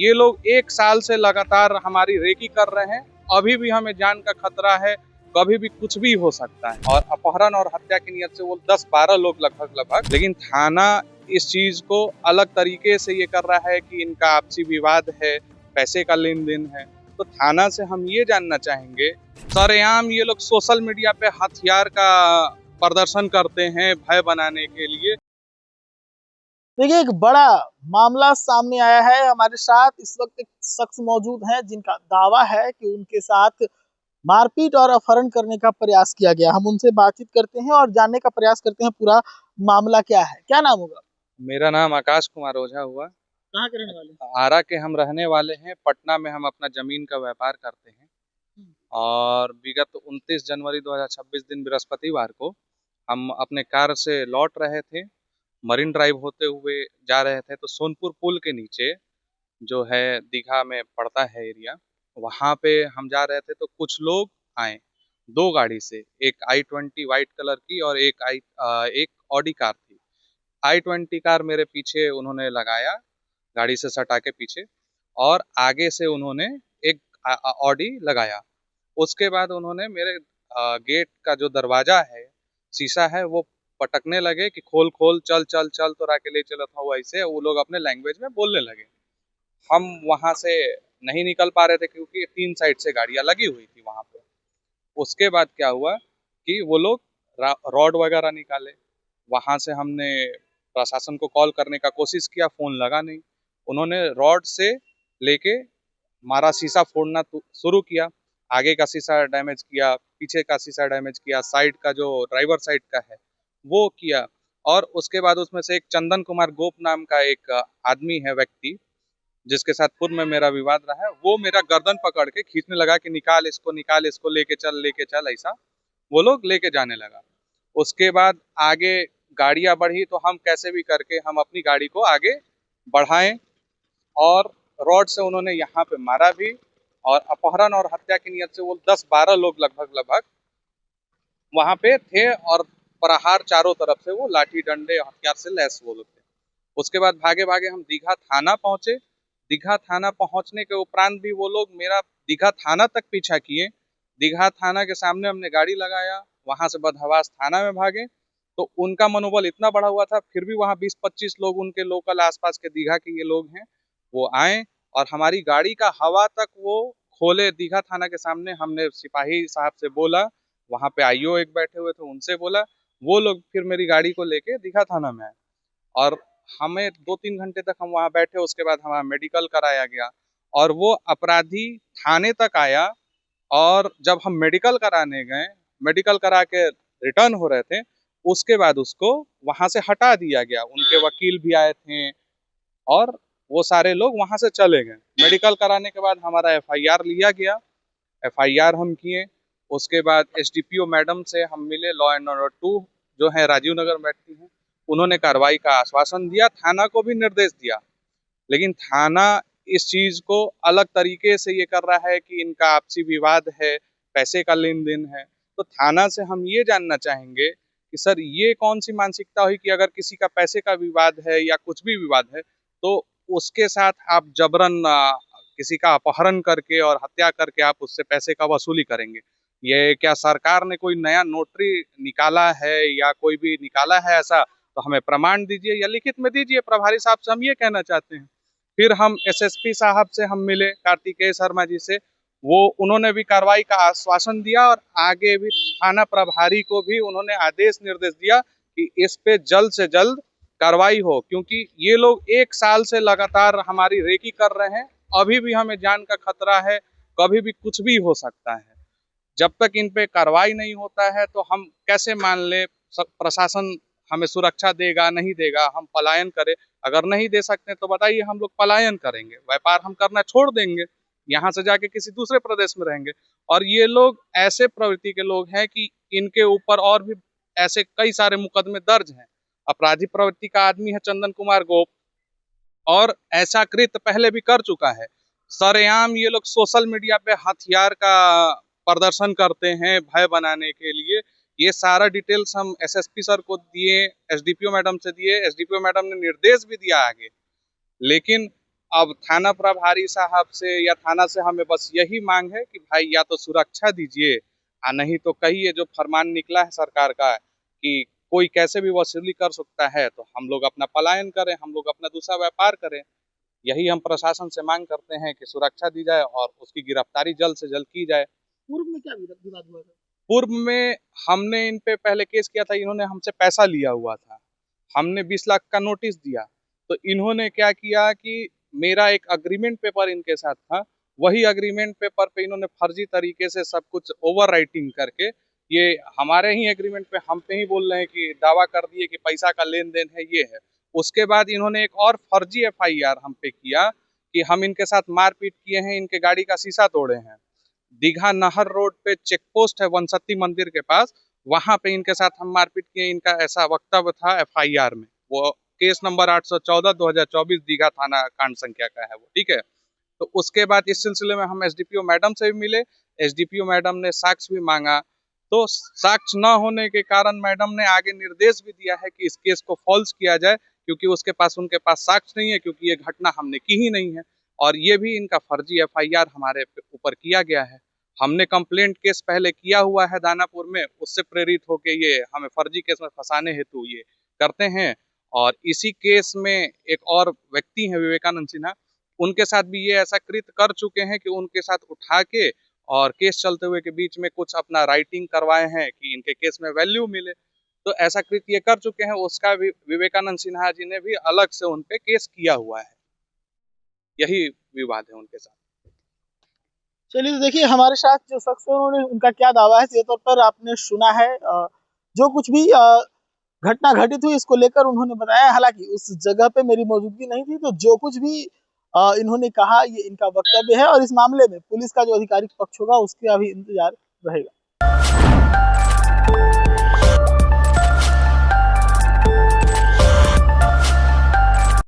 ये लोग 1 साल से लगातार हमारी रेकी कर रहे हैं। अभी भी हमें जान का खतरा है, कभी भी कुछ भी हो सकता है। और अपहरण और हत्या की नियत से वो 10-12 लोग लगभग, लेकिन थाना इस चीज को अलग तरीके से ये कर रहा है कि इनका आपसी विवाद है, पैसे का लेन देन है। तो थाना से हम ये जानना चाहेंगे, सरेआम ये लोग सोशल मीडिया पे हथियार का प्रदर्शन करते हैं भय बनाने के लिए। देखिए, एक बड़ा मामला सामने आया है। हमारे साथ इस वक्त एक शख्स मौजूद हैं जिनका दावा है कि उनके साथ मारपीट और अपहरण करने का प्रयास किया गया। हम उनसे बातचीत करते हैं और जानने का प्रयास करते हैं पूरा मामला क्या है। क्या नाम होगा? मेरा नाम आकाश कुमार ओझा हुआ। कहाँ के रहने वाले? आरा के हम रहने वाले हैं। पटना में हम अपना जमीन का व्यापार करते हैं। और विगत 29 जनवरी 2026 दिन बृहस्पतिवार को हम अपने कार से लौट रहे थे। मरीन ड्राइव होते हुए जा रहे थे, तो सोनपुर पुल के नीचे जो है दीघा में पड़ता है एरिया, वहाँ पे हम जा रहे थे तो कुछ लोग आए 2 गाड़ी से। एक i20 वाइट कलर की और एक ऑडी कार थी। i20 कार मेरे पीछे उन्होंने लगाया, गाड़ी से सटा के पीछे, और आगे से उन्होंने एक ऑडी लगाया। उसके बाद उन्होंने मेरे गेट का जो दरवाजा है, शीशा है, वो पटकने लगे कि खोल खोल, चल चल चल, तोरा के ले चलत हूँ। ऐसे वो लोग अपने लैंग्वेज में बोलने लगे। हम वहाँ से नहीं निकल पा रहे थे क्योंकि 3 साइड से गाड़ियाँ लगी हुई थी वहाँ पे। उसके बाद क्या हुआ कि वो लोग रॉड वगैरह निकाले। वहाँ से हमने प्रशासन को कॉल करने का कोशिश किया, फ़ोन लगा नहीं। उन्होंने रॉड से लेके हमारा शीशा फोड़ना शुरू किया। आगे का शीशा डैमेज किया, पीछे का शीशा डैमेज किया, साइड का जो ड्राइवर साइड का है वो किया। और उसके बाद उसमें से एक चंदन कुमार गोप नाम का एक आदमी है, व्यक्ति, जिसके साथ पूर्व में मेरा विवाद रहा है, वो मेरा गर्दन पकड़ के खींचने लगा कि निकाल इसको, लेके चल, ऐसा वो लोग लेके जाने लगा। उसके बाद आगे गाड़ियां बढ़ी तो हम कैसे भी करके हम अपनी गाड़ी को आगे बढ़ाएं, और रॉड से उन्होंने यहाँ पे मारा भी। और अपहरण और हत्या की नियत से वो 10-12 लोग लगभग वहाँ पे थे, और प्रहार चारों तरफ से, वो लाठी डंडे हथियार से लैस वो लोग थे। उसके बाद भागे भागे हम दीघा थाना पहुंचे। दीघा थाना पहुंचने के उपरांत भी वो लोग मेरा दीघा थाना तक पीछा किए। दीघा थाना के सामने हमने गाड़ी लगाया, वहां से बदहवास थाना में भागे। तो उनका मनोबल इतना बढ़ा हुआ था, फिर भी वहाँ 20-25 लोग, उनके लोकल आसपास के दीघा के ये लोग हैं, वो आए और हमारी गाड़ी का हवा तक वो खोले। दीघा थाना के सामने हमने सिपाही साहब से बोला, वहाँ पे आईओ एक बैठे हुए थे, उनसे बोला। वो लोग फिर मेरी गाड़ी को लेके दीघा थाना में आए, और हमें 2-3 घंटे तक हम वहाँ बैठे। उसके बाद हमारा मेडिकल कराया गया, और वो अपराधी थाने तक आया। और जब हम मेडिकल कराने गए, मेडिकल करा के रिटर्न हो रहे थे, उसके बाद उसको वहाँ से हटा दिया गया। उनके वकील भी आए थे और वो सारे लोग वहाँ से चले गए। मेडिकल कराने के बाद हमारा एफआईआर लिया गया, एफआईआर हम किए। उसके बाद एसडीपीओ मैडम से हम मिले, लॉ एंड ऑर्डर 2 जो है राजीव नगर में बैठती हैं। उन्होंने कार्रवाई का आश्वासन दिया, थाना को भी निर्देश दिया, लेकिन थाना इस चीज को अलग तरीके से ये कर रहा है कि इनका आपसी विवाद है, पैसे का लेन देन है। तो थाना से हम ये जानना चाहेंगे कि सर, ये कौन सी मानसिकता हुई कि अगर किसी का पैसे का विवाद है या कुछ भी विवाद है, तो उसके साथ आप जबरन किसी का अपहरण करके और हत्या करके आप उससे पैसे का वसूली करेंगे। ये क्या सरकार ने कोई नया नोटरी निकाला है या कोई भी निकाला है ऐसा? तो हमें प्रमाण दीजिए या लिखित में दीजिए। प्रभारी साहब से हम ये कहना चाहते हैं। फिर हम एसएसपी साहब से हम मिले, कार्तिकेय शर्मा जी से, वो उन्होंने भी कार्रवाई का आश्वासन दिया, और आगे भी थाना प्रभारी को भी उन्होंने आदेश निर्देश दिया कि इस पे जल्द से जल्द कार्रवाई हो, क्योंकि ये लोग 1 साल से लगातार हमारी रेकी कर रहे हैं। अभी भी हमें जान का खतरा है, कभी भी कुछ भी हो सकता है। जब तक इन पे कार्रवाई नहीं होता है तो हम कैसे मान ले प्रशासन हमें सुरक्षा देगा नहीं देगा, हम पलायन करें? अगर नहीं दे सकते तो बताइए, हम लोग पलायन करेंगे, व्यापार हम करना छोड़ देंगे, यहाँ से जाके किसी दूसरे प्रदेश में रहेंगे। और ये लोग ऐसे प्रवृत्ति के लोग हैं कि इनके ऊपर और भी ऐसे कई सारे मुकदमे दर्ज हैं। अपराधी प्रवृत्ति का आदमी है चंदन कुमार गोप, और ऐसा कृत्य पहले भी कर चुका है। सरेआम ये लोग सोशल मीडिया पे हथियार का प्रदर्शन करते हैं भय बनाने के लिए। ये सारा डिटेल्स हम एसएसपी सर को दिए, एसडीपीओ मैडम से दिए। एसडीपीओ मैडम ने निर्देश भी दिया आगे, लेकिन अब थाना प्रभारी साहब से या थाना से हमें बस यही मांग है कि भाई या तो सुरक्षा दीजिए, नहीं तो कहिए जो फरमान निकला है सरकार का कि कोई कैसे भी वसूली कर सकता है, तो हम लोग अपना पलायन करें, हम लोग अपना दूसरा व्यापार करें। यही हम प्रशासन से मांग करते हैं कि सुरक्षा दी जाए और उसकी गिरफ्तारी जल्द से जल्द की जाए। पूर्व में क्या विवाद हुआ था? पूर्व में हमने इन पे पहले केस किया था, इन्होंने हमसे पैसा लिया हुआ था, हमने 20 लाख का नोटिस दिया, तो इन्होंने क्या किया कि मेरा एक अग्रीमेंट पेपर इनके साथ था, वही अग्रीमेंट पेपर पे इन्होंने फर्जी तरीके से सब कुछ ओवर राइटिंग करके ये हमारे ही एग्रीमेंट पे हम पे ही बोल रहे हैं कि दावा कर दिए कि पैसा का लेन देन है, ये है। उसके बाद इन्होंने एक और फर्जी एफआईआर हम पे किया कि हम इनके साथ मारपीट किए हैं, इनके गाड़ी का शीशा तोड़े हैं। दीघा नहर रोड पे चेक पोस्ट है वनसती मंदिर के पास, वहां पे इनके साथ हम मारपीट किए, इनका ऐसा वक्तव्य था एफआईआर में। वो केस नंबर 814 2024 दीघा थाना कांड संख्या का है वो, ठीक है। तो उसके बाद इस सिलसिले में हम एसडीपीओ मैडम से भी मिले, एसडीपीओ मैडम ने साक्ष्य भी मांगा, तो साक्ष्य न होने के कारण मैडम ने आगे निर्देश भी दिया है कि इस केस को फॉल्स किया जाए, क्योंकि उनके पास साक्ष्य नहीं है, क्योंकि ये घटना हमने की ही नहीं है। और ये भी इनका फर्जी एफआईआर हमारे ऊपर किया गया है। हमने कंप्लेंट केस पहले किया हुआ है दानापुर में, उससे प्रेरित होके ये हमें फर्जी केस में फंसाने हेतु ये करते हैं। और इसी केस में एक और व्यक्ति हैं विवेकानंद सिन्हा, उनके साथ भी ये ऐसा कृत्य कर चुके हैं कि उनके साथ उठा के और केस चलते हुए के बीच में कुछ अपना राइटिंग करवाए हैं कि इनके केस में वैल्यू मिले। तो ऐसा कृत्य ये कर चुके हैं, उसका भी विवेकानंद सिन्हा जी ने भी अलग से उन पे केस किया हुआ है। यही विवाद है उनके साथ। चलिए, तो देखिए हमारे साथ जो शख्स है उन्होंने उनका क्या दावा है सीधे तौर पर आपने सुना है। जो कुछ भी घटना घटित हुई इसको लेकर उन्होंने बताया, हालांकि उस जगह पे मेरी मौजूदगी नहीं थी, तो जो कुछ भी इन्होंने कहा ये इनका वक्तव्य है और इस मामले में पुलिस का जो आधिकारिक पक्ष होगा उसके अभी इंतजार रहेगा।